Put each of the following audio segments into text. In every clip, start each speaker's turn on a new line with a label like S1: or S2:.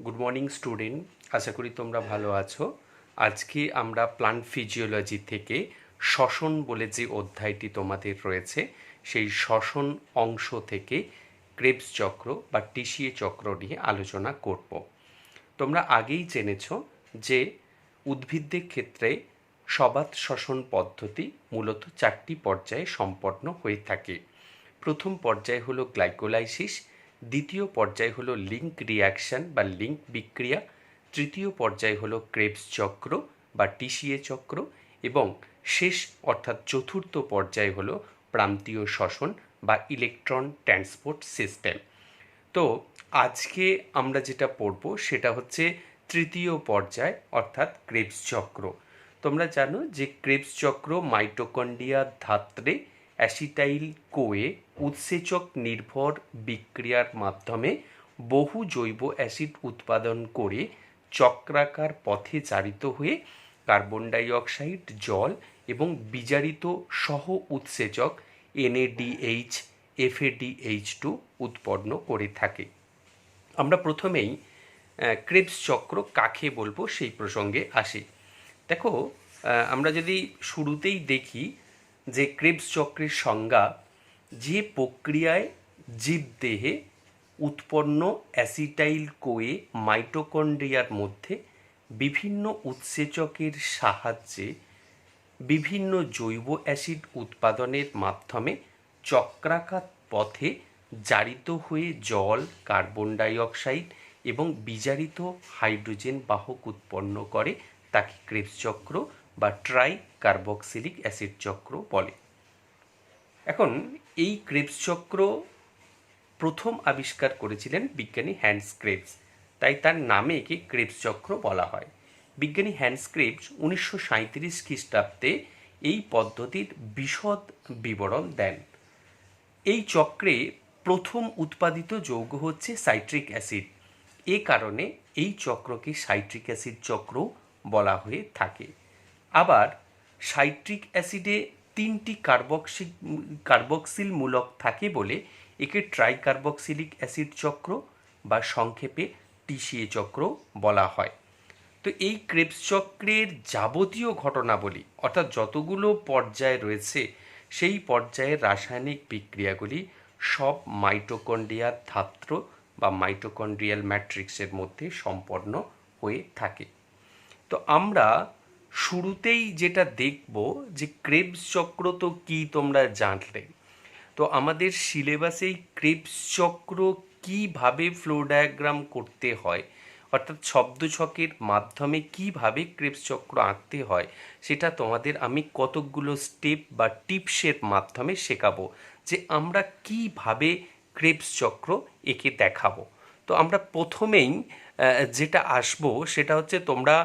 S1: Good morning student, আশা করি তোমরা ভালো আছো। আজকে আমরা প্লান্ট ফিজিওলজি থেকে শ্বসন বলে যে অধ্যায়টি তোমাদের রয়েছে সেই শ্বসন অংশ থেকে ক্রেবস চক্র বা টিসিএ চক্র নিয়ে আলোচনা করব। তোমরা আগেই জেনেছ যে উদ্ভিদদের ক্ষেত্রে সবাত শ্বসন পদ্ধতি মূলত 4টি পর্যায়ে সম্পন্ন হয়ে থাকে। প্রথম পর্যায় হলো গ্লাইকোলাইসিস, দ্বিতীয় পর্যায় হলো লিঙ্ক রিয়াকশন বা লিঙ্ক বিক্রিয়া, তৃতীয় পর্যায় হলো ক্রেবস চক্র বা টিসিএ চক্র এবং শেষ অর্থাৎ চতুর্থ পর্যায় হলো প্রান্তীয় শ্বসন বা ইলেকট্রন ট্রান্সপোর্ট সিস্টেম। তো আজকে আমরা যেটা পড়ব সেটা হচ্ছে তৃতীয় পর্যায় অর্থাৎ ক্রেবস চক্র। তোমরা জানো যে ক্রেবস চক্র মাইটোকন্ড্রিয়া ধাত্রে অ্যাসিটাইল কোয়ে উৎসেচক নির্ভর বিক্রিয়ার মাধ্যমে বহু জৈব অ্যাসিড উৎপাদন করে চক্রাকার পথে চালিত হয়ে কার্বন ডাই অক্সাইড, জল এবং বিজারিত সহ উৎসেচক NADH, FADH2 উৎপন্ন করে থাকে। আমরা প্রথমেই ক্রেবস চক্র কাকে বলবো সেই প্রসঙ্গে আসি। দেখো, আমরা যদি শুরুতেই দেখি যে ক্রেবস চক্রের সংজ্ঞা, যে প্রক্রিয়ায় জীবদেহে উৎপন্ন অ্যাসিটাইল কোয়ে মাইটোকন্ড্রিয়ার মধ্যে বিভিন্ন উৎসেচকের সাহায্যে বিভিন্ন জৈব অ্যাসিড উৎপাদনের মাধ্যমে চক্রাকার পথে জারিত হয়ে জল, কার্বন ডাই অক্সাইড এবং বিজারিত হাইড্রোজেন বাহক উৎপন্ন করে তাকে ক্রেবস চক্র বা ট্রাই কার্বক্সিলিক অ্যাসিড চক্র বলে। এখন এই ক্রেবস চক্র প্রথম আবিষ্কার করেছিলেন বিজ্ঞানী হ্যান্স ক্রেবস, তাই তার নামে একে ক্রেবস চক্র বলা হয়। বিজ্ঞানী হ্যান্স ক্রেবস 1937 খ্রিস্টাব্দে এই পদ্ধতির বিশদ বিবরণ দেন। এই চক্রে প্রথম উৎপাদিত যৌগ হচ্ছে সাইট্রিক অ্যাসিড। এ কারণে এই চক্রকে সাইট্রিক অ্যাসিড চক্র বলা হয়ে থাকে। আবার সাইট্রিক অ্যাসিডে 3টি কার্বক্সিল মূলক থাকে বলে একে ট্রাইকার্বক্সিলিক অ্যাসিড চক্র বা সংক্ষেপে টিসিএ চক্র বলা হয়। তো এই ক্রেবস চক্রের যাবতীয় ঘটনাবলী অর্থাৎ যতগুলো পর্যায় রয়েছে সেই পর্যায়ের রাসায়নিক বিক্রিয়াগুলি সব মাইটোকন্ড্রিয়ার ধাত্র বা মাইটোকন্ড্রিয়াল ম্যাট্রিক্সের মধ্যে সম্পন্ন হয়ে থাকে। তো আমরা শুরুতেই যেটা দেখব যে ক্রেবস চক্র তো কি তোমরা জানলে। তো আমাদের সিলেবাসে ক্রেবস চক্র কীভাবে ফ্লো ডায়াগ্রাম করতে হয় অর্থাৎ শব্দছকের মাধ্যমে কিভাবে ক্রেবস চক্র আঁকতে হয় সেটা তোমাদের আমি কতকগুলো স্টেপ বা টিপসের মাধ্যমে শেখাবো যে আমরা কিভাবে ক্রেবস চক্র এঁকে দেখাবো। তো আমরা প্রথমেই যেটা আসবো সেটা হচ্ছে, তোমরা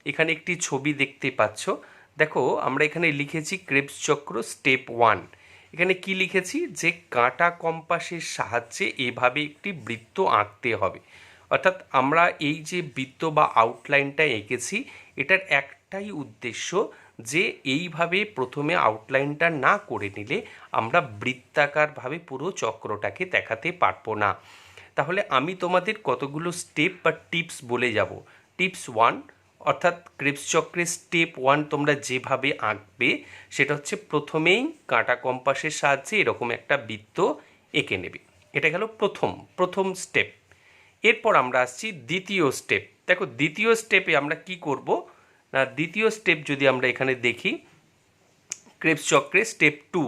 S1: এখানে একটি ছবি দেখতে পাচ্ছ। দেখো, আমরা এখানে লিখেছি ক্রেবস চক্র স্টেপ 1। এখানে কি লিখেছি যে কাঁটা কম্পাসের সাহায্যে এভাবে একটি বৃত্ত আঁকতে হবে। অর্থাৎ আমরা এই যে বৃত্ত বা আউটলাইনটা এঁকেছি এটার একটাই উদ্দেশ্য যে এইভাবে প্রথমে আউটলাইনটা না করে নিলে আমরা বৃত্তাকারভাবে পুরো চক্রটাকে দেখাতে পারবো না। তাহলে আমি তোমাদের কতগুলো স্টেপ বা টিপস বলে যাব। টিপস 1 অর্থাৎ ক্রেবস চক্রের স্টেপ 1 তোমরা যেভাবে আঁকবে সেটা হচ্ছে প্রথমেই কাঁটা কম্পাসের সাহায্যে এরকম একটা বৃত্ত এঁকে নেবে। এটা গেল প্রথম স্টেপ। এরপর আমরা আসছি দ্বিতীয় স্টেপ। দেখো, দ্বিতীয় স্টেপে আমরা কি করব না, দ্বিতীয় স্টেপ যদি আমরা এখানে দেখি ক্রেবস চক্রে স্টেপ 2,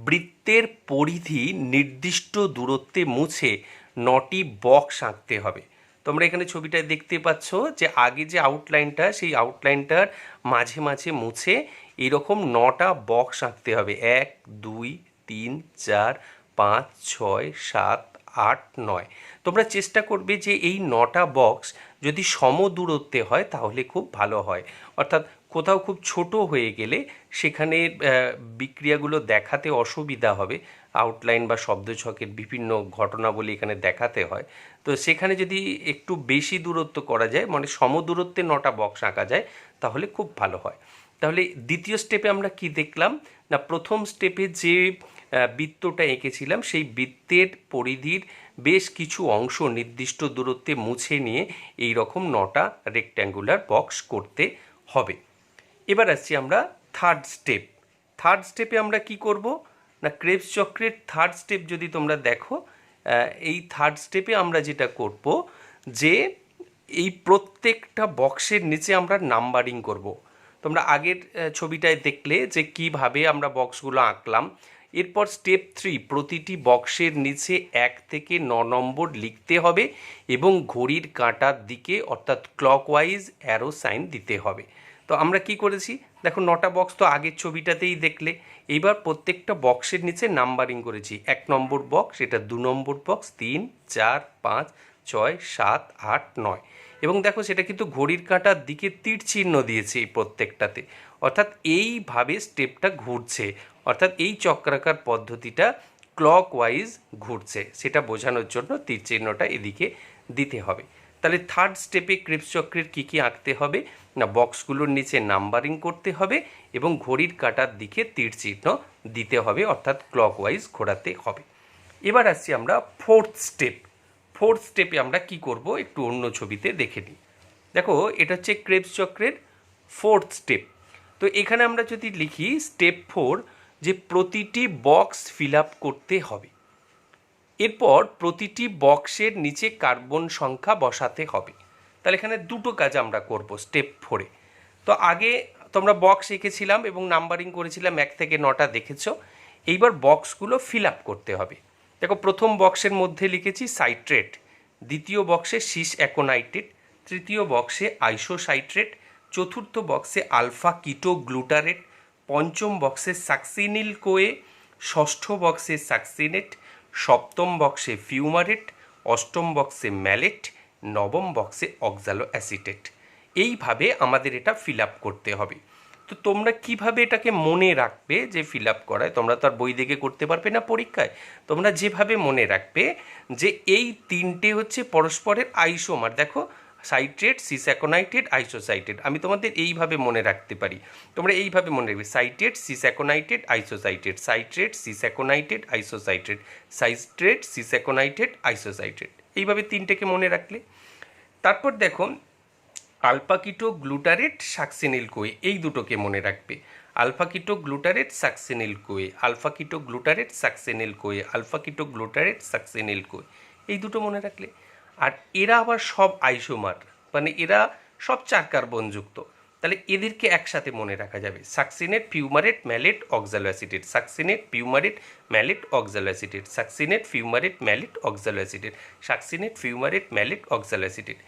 S1: বৃত্তের পরিধি নির্দিষ্ট দূরত্বে মুছে 9টি বক্স আঁকতে হবে। তোমরা এখানে ছবিটায় দেখতে পাচ্ছ যে আগে যে আউটলাইনটা সেই আউটলাইনটার মাঝে মাঝে মুছে এরকম 9টা বক্স আঁকতে হবে। 1 2 3 4 5 6 7 8 9। তোমরা চেষ্টা করবে যে এই 9টা বক্স যদি সম দূরত্বে হয় তাহলে খুব ভালো হয়। অর্থাৎ কোথাও খুব ছোট হয়ে গেলে সেখানে বিক্রিয়াগুলো দেখাতে অসুবিধা হবে। আউটলাইন বা শব্দছকের বিভিন্ন ঘটনাবলী এখানে দেখাতে হয়। তো সেখানে যদি একটু বেশি দূরত্ব করা যায়, মানে সমদূরত্বে 9টা বক্স আঁকা যায় তাহলে খুব ভালো হয়। তাহলে দ্বিতীয় স্টেপে আমরা কি দেখলাম না, প্রথম স্টেপে যে বৃত্তটা এঁকেছিলাম সেই বৃত্তের পরিধির বেশ কিছু অংশ নির্দিষ্ট দূরত্বে মুছে নিয়ে এই রকম 9টা রেক্ট্যাঙ্গুলার বক্স করতে হবে। এবার আসছি আমরা থার্ড স্টেপ। থার্ড স্টেপে আমরা কি করব না, ক্রেবস চক্রের থার্ড স্টেপ যদি তোমরা দেখো, এই থার্ড স্টেপে আমরা যেটা করব যে এই প্রত্যেকটা বক্সের নিচে আমরা নাম্বারিং করব। তোমরা আগের ছবিটায় দেখলে যে কিভাবে আমরা বক্সগুলো আঁকলাম। এরপর স্টেপ 3, প্রতিটি বক্সের নিচে 1 থেকে 9 নম্বর লিখতে হবে এবং ঘড়ির কাঁটার দিকে অর্থাৎ ক্লকওয়াইজ অ্যারো সাইন দিতে হবে। তো আমরা কি করেছি দেখো, 9টা বক্স তো আগের ছবিটাতেই দেখলে। এইবার প্রত্যেকটা বক্সের নিচে নাম্বারিং করেছি। 1 নম্বর বক্স, এটা 2 নম্বর বক্স, 3, 4, 5, 6, 7, 8, 9 এবং দেখো সেটা কিন্তু ঘড়ির কাঁটার দিকে তীর চিহ্ন দিয়েছে এই প্রত্যেকটাতে, অর্থাৎ এইভাবে স্টেপটা ঘুরছে, অর্থাৎ এই চক্রাকার পদ্ধতিটা ক্লকওয়াইজ ঘুরছে, সেটা বোঝানোর জন্য তীর চিহ্নটা এদিকে দিতে হবে। তাহলে থার্ড স্টেপে ক্রেবস চক্রের কী কী আঁকতে হবে না, বক্সগুলোর নিচে নাম্বারিং করতে হবে এবং ঘড়ির কাঁটার দিকে তীর চিহ্ন দিতে হবে, অর্থাৎ ক্লকওয়াইজ ঘোরাতে হবে। এবার আসছি আমরা ফোর্থ স্টেপ। ফোর্থ স্টেপে আমরা কি করব একটু অন্য ছবিতে দেখে নিই। দেখো এটা হচ্ছে ক্রেবস চক্রের ফোর্থ স্টেপ। তো এখানে আমরা যদি লিখি স্টেপ 4, যে প্রতিটি বক্স ফিল আপ করতে হবে। এরপর প্রতিটি বক্সের নিচে কার্বন সংখ্যা বসাতে হবে। তাহলে এখানে দুটো কাজ আমরা করব স্টেপ 4-এ। তো আগে তোমরা বক্স এঁকেছিলাম এবং নাম্বারিং করেছিলাম 1 থেকে 9টা দেখেছো। এইবার বক্সগুলো ফিল আপ করতে হবে। দেখো প্রথম বক্সের মধ্যে লিখেছি সাইট্রেট, দ্বিতীয় বক্সে সিস অ্যাকোনাইট্রেট, তৃতীয় বক্সে আইসোসাইট্রেট, চতুর্থ বক্সে আলফা কিটো গ্লুটারেট, পঞ্চম বক্সে সাকসিনিল কোয়ে, ষষ্ঠ বক্সে সাকসিনেট, সপ্তম বক্সে ফিউমারেট, অষ্টম বক্সে ম্যালেট, নবম বক্সে অক্সালো অ্যাসিটেট। এইভাবে আমাদের এটা ফিল আপ করতে হবে। তো তোমরা কিভাবে এটাকে মনে রাখবে যে ফিল আপ করায়? তোমরা তো আর বই দেখে করতে পারবে না পরীক্ষায়। তোমরা যেভাবে মনে রাখবে যে এই তিনটে হচ্ছে পরস্পরের আইসোমার। দেখো সাইট্রেট, সিস অ্যাকোনাইটেড, আইসোসাইটেড। আমি তোমাদের এইভাবে মনে রাখতে পারি। তোমরা এইভাবে মনে রাখবে citrate, cis aconitate, isocitrate, citrate, cis aconitate, isocitrate, citrate, cis aconitate, isocitrate. এইভাবে তিনটেকে মনে রাখলে তারপর দেখো আলফা কিটো গ্লুটারেট, সাকসিনিল কোয়ে, এই দুটোকে মনে রাখবে। Alpha keto গ্লুটারেট, সাকসিনিল Koi, alpha keto গ্লুটারেট, সাকসিনিল Koi, alpha keto গ্লুটারেট, সাকসিনিল Koi, এই দুটো মনে রাখলে। আর এরা আবার সব আইসোমার, মানে এরা সব 4 কার্বনযুক্ত। তাহলে এদেরকে একসাথে মনে রাখা যাবে। Succinate, fumarate, mallet, অক্সালো acetate, succinate, fumarate, mallet, অক্সালো acetate, succinate, fumarate, mallet, অক্সালো acetate, succinate, fumarate, mallet, অক্সালো acetate.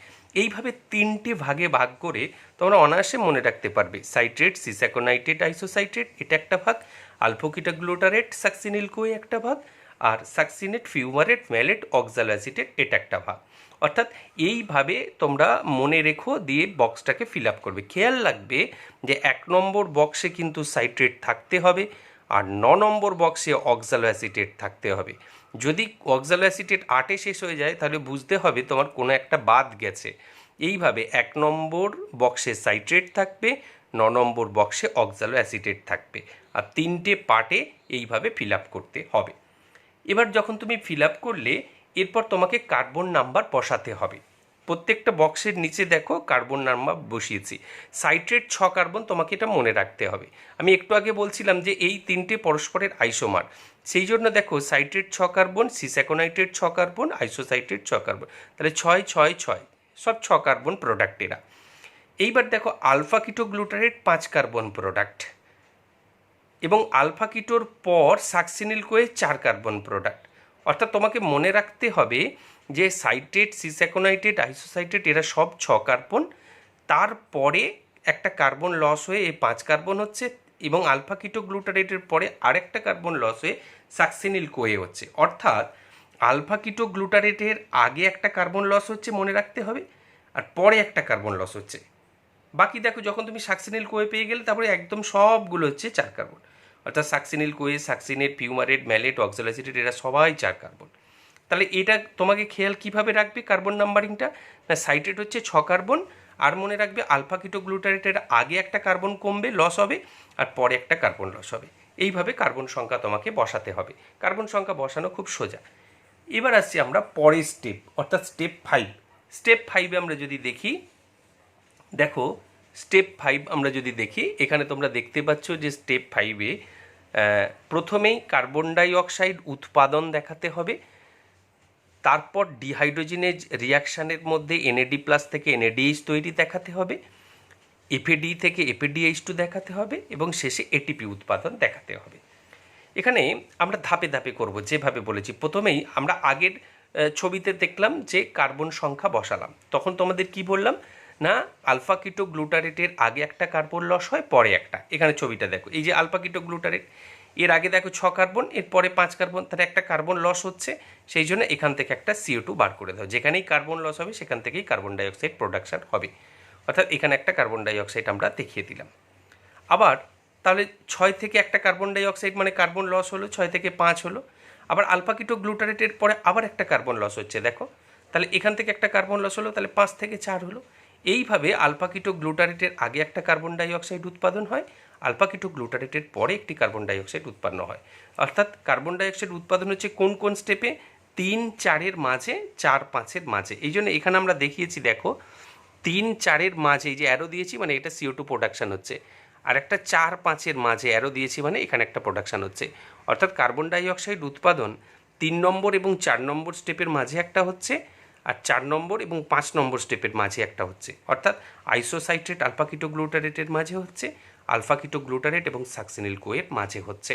S1: এইভাবে 3টে ভাগে ভাগ করে তোমরা অনায়াসে মনে রাখতে পারবে। সাইট্রেট, সিস অ্যাকোনাইটেড, আইসোসাইট্রেট, এটা একটা ভাগ, আলফোকিটা গ্লুটারেট, সাকসিনিল কোয়ে একটা ভাগ, আর সাকসিনেট, ফিউমারেট, ম্যালেট, অক্সালো অ্যাসিটেট, এটা একটা ভাগ। অর্থাৎ এইভাবে তোমরা মনে রেখো, দিয়ে বক্সটাকে ফিল আপ করবে। খেয়াল রাখবে যে 1 নম্বর বক্সে কিন্তু সাইট্রেট থাকতে হবে আর 9 নম্বর বক্সে অক্সালো অ্যাসিটেট থাকতে হবে। যদি অক্সালো অ্যাসিটেট 8-এ শেষ হয়ে যায় তাহলে বুঝতে হবে তোমার কোনো একটা বাদ গেছে। এইভাবে 1 নম্বর বক্সে সাইট্রেট থাকবে, 9 নম্বর বক্সে অক্সালো অ্যাসিটেট থাকবে, আর 3টে পার্টে এইভাবে ফিল আপ করতে হবে। এবার যখন তুমি ফিল আপ করলে এরপর তোমাকে কার্বন নাম্বার বসাতে হবে। প্রত্যেকটা বক্সের নিচে দেখো কার্বন নাম্বার বসিয়েছি। সাইট্রেট 6 কার্বন, তোমাকে এটা মনে রাখতে হবে। আমি একটু আগে বলছিলাম যে এই 3টে পরস্পরের আইসোমার, সেই জন্য দেখো citrate 6 carbon, cis aconitate 6 carbon, isocitrate 6 carbon, তাহলে 6, 6, 6, সব 6 কার্বন প্রোডাক্ট এরা। এইবার দেখো alpha keto glutarate 5 carbon product এবং আলফা কিটোর পর সাকসিনিল কোয়ে 4 কার্বন প্রোডাক্ট। অর্থাৎ তোমাকে মনে রাখতে হবে যে সাইট্রেট, সিস অ্যাকোনাইটেড, আইসোসাইট্রেট এরা সব 6 কার্বন, তারপরে একটা কার্বন লস হয়ে এই 5 কার্বন হচ্ছে, এবং আলফা কিটো গ্লুটারেটের পরে আরেকটা কার্বন লস হয়ে সাকসিনিল কোয়ে হচ্ছে। অর্থাৎ আলফা কিটো গ্লুটারেটের আগে একটা কার্বন লস হচ্ছে মনে রাখতে হবে, আর পরে একটা কার্বন লস হচ্ছে। বাকি দেখো যখন তুমি সাকসিনিল কোয়ে পেয়ে গেলে তারপরে একদম সবগুলো হচ্ছে 4 কার্বন। অর্থাৎ সাকসিনিল Koi, succinate, fumarate, mallet, অক্সালো acetate এরা সবাই 4 কার্বন। তাহলে এটা তোমাকে খেয়াল কীভাবে রাখবে কার্বন নাম্বারিংটা না, সাইট্রেট হচ্ছে 6 কার্বন, আর মনে রাখবে আলফা কিটো গ্লুটারেটের আগে একটা কার্বন কমবে, লস হবে, আর পরে একটা কার্বন লস হবে। এইভাবে কার্বন সংখ্যা তোমাকে বসাতে হবে। কার্বন সংখ্যা বসানো খুব সোজা। এবার আসছি আমরা পরের স্টেপ, অর্থাৎ স্টেপ 5। স্টেপ 5-এ আমরা যদি দেখি, দেখো স্টেপ 5 আমরা যদি দেখি, এখানে তোমরা দেখতে পাচ্ছ যে স্টেপ 5-এ প্রথমেই কার্বন ডাই অক্সাইড উৎপাদন দেখাতে হবে, তারপর ডিহাইড্রোজেনেজ রিয়াকশানের মধ্যে NAD+ থেকে NADH তৈরি দেখাতে হবে, FAD থেকে FADH2 দেখাতে হবে এবং শেষে ATP উৎপাদন দেখাতে হবে। এখানে আমরা ধাপে ধাপে করব, যেভাবে বলেছি। প্রথমেই আমরা আগের ছবিতে দেখলাম যে কার্বন সংখ্যা বসালাম, তখন তোমাদের কি বললাম না, আলফা কিটো গ্লুটারেটের আগে একটা কার্বন লস হয়, পরে একটা। এখানে ছবিটা দেখো, এই যে আলফা কিটো গ্লুটারেট, এর আগে দেখো 6 কার্বন, এর পরে 5 কার্বন, তার একটা কার্বন লস হচ্ছে, সেই জন্য এখান থেকে একটা CO2 বার করে দাও। যেখানেই কার্বন লস হবে সেখান থেকেই কার্বন ডাইঅক্সাইড প্রোডাকশান হবে, অর্থাৎ এখানে একটা কার্বন ডাইঅক্সাইড আমরা দেখিয়ে দিলাম। আবার তাহলে 6 থেকে একটা কার্বন ডাইঅক্সাইড মানে কার্বন লস হলো, 6 থেকে 5 হলো। আবার আলফা কিটো গ্লুটারেটের পরে আবার একটা কার্বন লস হচ্ছে, দেখো, তাহলে এখান থেকে একটা কার্বন লস হলো, তাহলে 5 থেকে 4 হলো। এইভাবে আলফা কিটো গ্লুটারেটের আগে একটা কার্বন ডাইঅক্সাইড উৎপাদন হয়, আলফা কিটো গ্লুটারেটের পরে একটি কার্বন ডাইঅক্সাইড উৎপন্ন হয়। অর্থাৎ কার্বন ডাইঅক্সাইড উৎপাদন হচ্ছে কোন কোন স্টেপে, 3, 4-এর মাঝে, 4, 5-এর মাঝে। এই জন্য এখানে আমরা দেখিয়েছি, দেখো 3, 4-এর মাঝে এই যে অ্যারো দিয়েছি মানে এটা CO2 প্রোডাকশান হচ্ছে, আর একটা 4, 5-এর মাঝে অ্যারো দিয়েছি মানে এখানে একটা প্রোডাকশান হচ্ছে। অর্থাৎ কার্বন ডাইঅক্সাইড উৎপাদন 3 নম্বর এবং 4 নম্বর স্টেপের মাঝে একটা হচ্ছে, আর 4 নম্বর এবং 5 নম্বর স্টেপের মাঝে একটা হচ্ছে। অর্থাৎ আইসোসাইট্রেট আলফা কিটো গ্লুটারেটের মাঝে হচ্ছে, আলফা কিটো গ্লুটারেট এবং সাকসিনিল কোয়ের মাঝে হচ্ছে।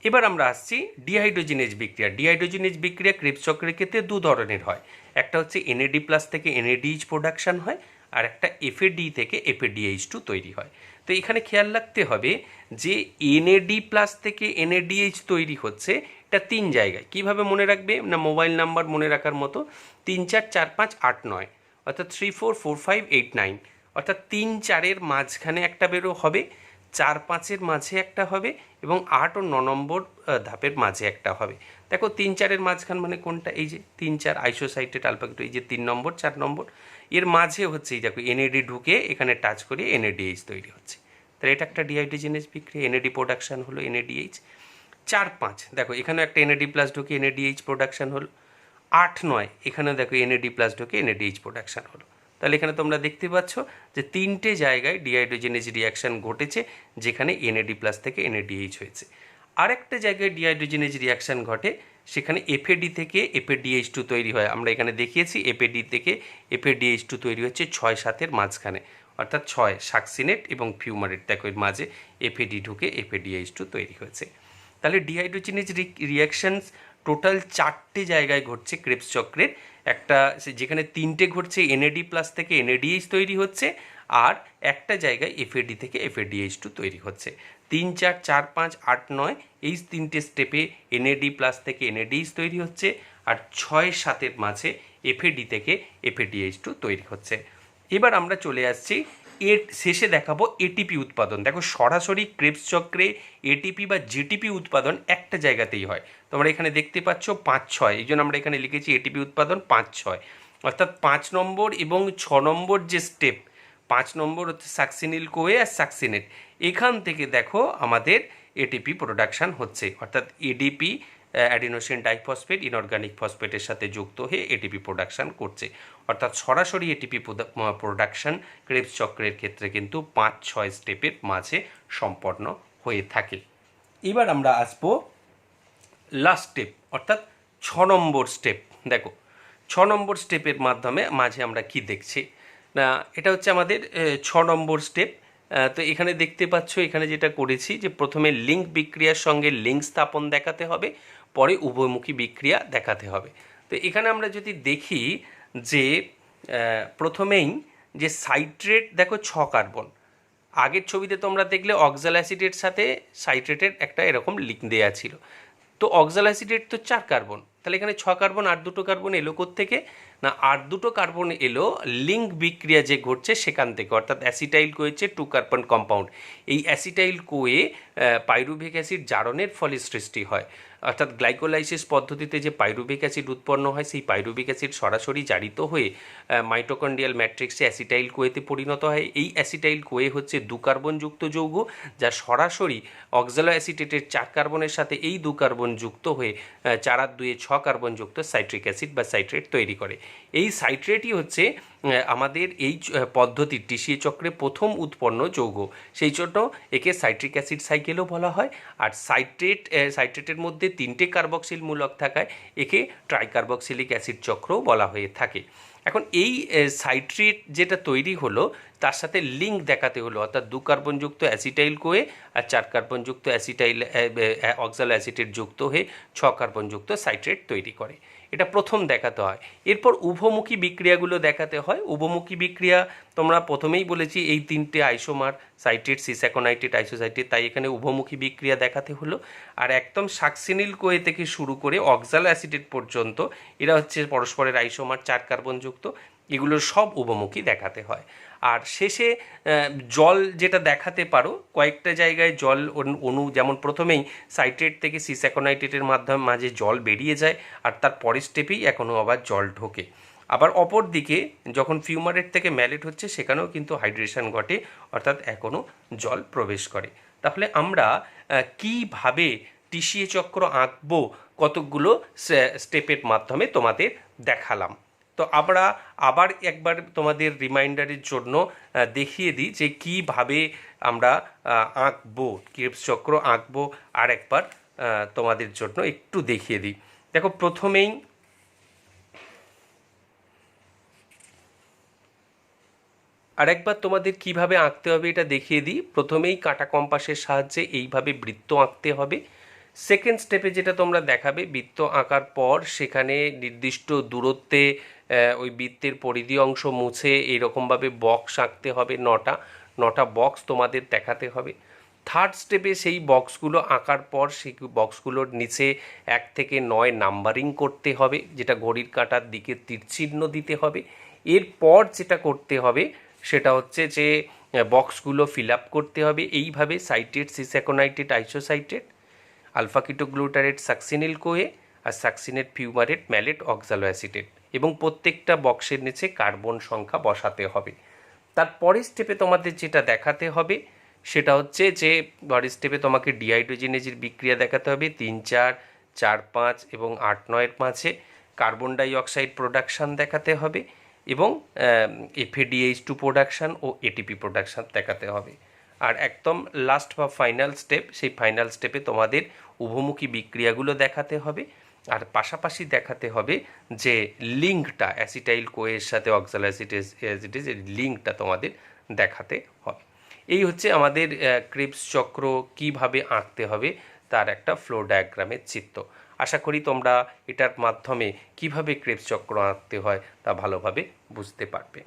S1: এবার আমরা আসছি ডিহাইড্রোজেনেজ বিক্রিয়া। ডিহাইড্রোজেনেজ বিক্রিয়া ক্রেবস চক্রের ক্ষেত্রে দু ধরনের হয়, একটা হচ্ছে NAD+ থেকে NADH প্রোডাকশান হয়, আর একটা FAD থেকে FADH2 তৈরি হয়। তো এখানে খেয়াল রাখতে হবে যে NAD+ থেকে NADH তৈরি হচ্ছে, এটা 3 জায়গায়। কীভাবে মনে রাখবে না, মোবাইল নাম্বার মনে রাখার মতো, 3, 4, 4, 5, 8, 9, অর্থাৎ 3, 4, 4, 5, 8, 9, অর্থাৎ 3, 4-এর মাঝখানে একটা বেরো হবে, 4, 5-এর মাঝে একটা হবে এবং 8 ও 9 নম্বর ধাপের মাঝে একটা হবে। দেখো 3, 4-এর মাঝখান মানে কোনটা, এই যে 3, 4 আইসোসাইটেট আলফা কিটো, এই যে 3 নম্বর 4 নম্বর, এর মাঝে হচ্ছে এই দেখো NAD ঢুকে এখানে টাচ করে NADH তৈরি হচ্ছে। তাহলে এটা একটা ডিহাইড্রোজেনেজ বিক্রিয়া, NAD প্রোডাকশান হলো NADH। 4, 5 দেখো এখানেও একটা NAD+ ঢুকে NADH প্রোডাকশান হলো। 8, 9 এখানেও দেখো NAD+ ঢুকে NADH প্রোডাকশান হলো। তাহলে এখানে তোমরা দেখতে পাচ্ছ যে 3টে জায়গায় ডিহাইড্রোজেনেজ রিয়াকশান ঘটেছে, যেখানে NAD+ থেকে NADH হয়েছে। আরেকটা জায়গায় ডিহাইড্রোজেনেজ রিয়াকশান ঘটে, সেখানে FAD থেকে FADH2 তৈরি হয়। আমরা এখানে দেখিয়েছি FAD থেকে FADH2 তৈরি হচ্ছে 6, 7-এর মাঝখানে, অর্থাৎ 6 সাকসিনেট এবং ফিউমারেট, দেখো এর মাঝে FAD ঢুকে FADH2 তৈরি হয়েছে। তাহলে ডিহাইড্রোজেনেজ রিয়াকশানস টোটাল 4টে জায়গায় ঘটছে ক্রেবস চক্রের। একটা যেখানে 3টে ঘটছে NAD+ থেকে NADH তৈরি হচ্ছে, আর একটা জায়গায় FAD থেকে FADH2 তৈরি হচ্ছে। 3, 4, 4, 5, 8, 9 এই 3টে স্টেপে NAD+ থেকে NADH তৈরি হচ্ছে, আর 6, 7-এর মাঝে FAD থেকে FADH2 তৈরি হচ্ছে। এবার আমরা চলে আসছি এর শেষে দেখাবো এটিপি উৎপাদন। দেখো সরাসরি ক্রেবস চক্রে এটিপি বা জিটিপি উৎপাদন একটা জায়গাতেই হয়। তোমরা এখানে দেখতে পাচ্ছ 5, 6, এই জন্য আমরা এখানে লিখেছি এটিপি উৎপাদন 5, 6, অর্থাৎ 5 নম্বর এবং 6 নম্বর যে স্টেপ, 5 নম্বর হচ্ছে সাকসিনিল কোয়ে আর সাকসিনেট, এখান থেকে দেখো আমাদের এটিপি প্রোডাকশান হচ্ছে, অর্থাৎ এডিপি অ্যাডিনোসিন ডাইফসফেট ইনঅর্গানিক ফসফেটের সাথে যুক্ত হয়ে এটিপি প্রোডাকশান করছে। অর্থাৎ সরাসরি এটিপি প্রোডাকশান ক্রেবস চক্রের ক্ষেত্রে কিন্তু 5, 6 স্টেপের মাঝে সম্পন্ন হয়ে থাকে। এবার আমরা আসবো লাস্ট স্টেপ, অর্থাৎ 6 নম্বর স্টেপ। দেখো 6 নম্বর স্টেপের মাঝে আমরা কি দেখছি না, এটা হচ্ছে আমাদের 6 নম্বর স্টেপ। তো এখানে দেখতে পাচ্ছ, এখানে যেটা করেছি যে প্রথমে লিঙ্ক বিক্রিয়ার সঙ্গে লিঙ্ক স্থাপন দেখাতে হবে, পরে উভয়মুখী বিক্রিয়া দেখাতে হবে। তো এখানে আমরা যদি দেখি যে প্রথমেই যে সাইট্রেট, দেখো 6 কার্বন, আগের ছবিতে তোমরা দেখলে অক্সাল অ্যাসিডের সাথে সাইট্রেটের একটা এরকম লিঙ্ক দেওয়া ছিল। তো অক্সাল অ্যাসিডেট তো 4 কার্বন, তাহলে এখানে 6 কার্বন আর 2 কার্বন এলো থেকে না আর দুটো কার্বন এলো লিঙ্ক বিক্রিয়া যে ঘটছে সেখান থেকে, অর্থাৎ অ্যাসিটাইল কোয়েছে 2 কার্বন কম্পাউন্ড। এই অ্যাসিটাইল কোয়ে পাইরুভিক অ্যাসিড জারণের ফলে সৃষ্টি হয়, অর্থাৎ গ্লাইকোলাইসিস পদ্ধতিতে যে পাইরুভিক অ্যাসিড উৎপন্ন হয় সেই পাইরুভিক অ্যাসিড সরাসরি জারিত হয়ে মাইটোকন্ড্রিয়াল ম্যাট্রিক্সে অ্যাসিটাইল কোয়েতে পরিণত হয়। এই অ্যাসিটাইল কোয়ে হচ্ছে 2 কার্বনযুক্ত যৌগ, যা সরাসরি অক্সালো অ্যাসিটেটের 4 কার্বনের সাথে এই 2 কার্বন যুক্ত হয়ে 4 আর 2 6 কার্বনযুক্ত সাইট্রিক অ্যাসিড বা সাইট্রেট তৈরি করে। এই সাইট্রেটই হচ্ছে আমাদের এই পদ্ধতির টিসিএ চক্রে প্রথম উৎপন্ন যৌগ, সেই জন্য একে সাইট্রিক অ্যাসিড সাইকেলও বলা হয়। আর সাইট্রেটের মধ্যে 3টে কার্বক্সিল মূলক থাকায় একে ট্রাইকার্বক্সিলিক অ্যাসিড চক্রও বলা হয়ে থাকে। এখন এই সাইট্রেট যেটা তৈরি হলো তার সাথে লিঙ্ক দেখাতে হলো, অর্থাৎ 2 কার্বনযুক্ত অ্যাসিটাইল কোয়ে আর 4 কার্বনযুক্ত অ্যাসিটাইল অক্সালো অ্যাসিটেট যুক্ত হয়ে 6 কার্বনযুক্ত সাইট্রেট তৈরি করে। এটা প্রথম দেখাতে হয়। এরপর উভমুখী বিক্রিয়াগুলো দেখাতে হয়। উভমুখী বিক্রিয়া তোমরা প্রথমেই বলেছি এই 3টে আইসোমার সাইট্রেট, সিস অ্যাকোনাইট্রেট, আইসোসাইট্রেট, তাই এখানে উভমুখী বিক্রিয়া দেখাতে হলো। আর একদম সাকসিনিল কোয়ে থেকে শুরু করে অক্সালো অ্যাসিটেট পর্যন্ত এরা হচ্ছে পরস্পরের আইসোমার 4 কার্বনযুক্ত, এগুলোর সব উভমুখী দেখাতে হয়। আর শেষে জল যেটা দেখাতে পারো, কয়েকটা জায়গায় জল অণু, যেমন প্রথমেই সাইট্রেট থেকে সিস অ্যাকোনাইট্রেটের মাঝে জল বেরিয়ে যায় আর তার পরের স্টেপেই এখনও আবার জল ঢোকে। আবার অপর দিকে যখন ফিউমারেট থেকে ম্যালেট হচ্ছে সেখানেও কিন্তু হাইড্রেশন ঘটে, অর্থাৎ এখনও জল প্রবেশ করে। তাহলে আমরা কীভাবে টিসিএ চক্র আঁকবো কতকগুলো স্টেপের মাধ্যমে তোমাদের দেখালাম। তো আমরা আবার একবার তোমাদের রিমাইন্ডারের জন্য দেখিয়ে দিই যে কীভাবে আমরা আঁকবো, ক্রেবস চক্র আঁকবো, আর একবার তোমাদের জন্য একটু দেখিয়ে দিই। দেখো প্রথমেই আরেকবার তোমাদের কিভাবে আঁকতে হবে এটা দেখিয়ে দিই। প্রথমেই কাঁটা কম্পাসের সাহায্যে এইভাবে বৃত্ত আঁকতে হবে। সেকেন্ড স্টেপে যেটা তোমরা দেখাবে, বৃত্ত আঁকার পর সেখানে নির্দিষ্ট দূরত্বে ওই বৃত্তের পরিধি অংশ মুছে এইরকমভাবে বক্স আঁকতে হবে, 9টা বক্স তোমাদের দেখাতে হবে। থার্ড স্টেপে সেই বক্সগুলো আঁকার পর সেই বক্সগুলোর নিচে 1 থেকে 9 নাম্বারিং করতে হবে, যেটা ঘড়ির কাঁটার দিকে তীরচিহ্ন দিতে হবে। এরপর যেটা করতে হবে সেটা হচ্ছে যে বক্সগুলো ফিল আপ করতে হবে এইভাবে, সাইট্রেট, সিস অ্যাকোনাইট্রেট, আইসোসাইট্রেট, আলফা কিটোগ্লুটারেট, সাকসিনিল কোয়ে, আর সাকসিনেট, ফিউমারেট, ম্যালেট, অক্সালো অ্যাসিটেট, এবং প্রত্যেকটা বক্সের নিচে কার্বন সংখ্যা বসাতে হবে। তারপরের স্টেপে তোমাদের যেটা দেখাতে হবে সেটা হচ্ছে যে পরের স্টেপে তোমাকে ডিহাইড্রোজেনেজের বিক্রিয়া দেখাতে হবে 3, 4, 4, 5 এবং 8, 9-এর মাঝে। কার্বন ডাইঅক্সাইড প্রোডাকশান দেখাতে হবে এবং FADH2 প্রোডাকশান ও ATP প্রোডাকশান দেখাতে হবে। আর একদম লাস্ট বা ফাইনাল স্টেপ, সেই ফাইনাল স্টেপে তোমাদের উভমুখী বিক্রিয়াগুলো দেখাতে হবে, আর পাশাপাশি দেখাতে হবে যে লিঙ্কটা অ্যাসিটাইল কোয়ের সাথে অক্সালো অ্যাসিটেজ লিঙ্কটা তোমাদের দেখাতে হবে। এই হচ্ছে আমাদের ক্রেবস চক্র কিভাবে আঁকতে হবে তার একটা ফ্লো ডায়াগ্রামের চিত্র। আশা করি তোমরা এটার মাধ্যমে কিভাবে ক্রেবস চক্র আঁকতে হয় তা ভালোভাবে বুঝতে পারবে।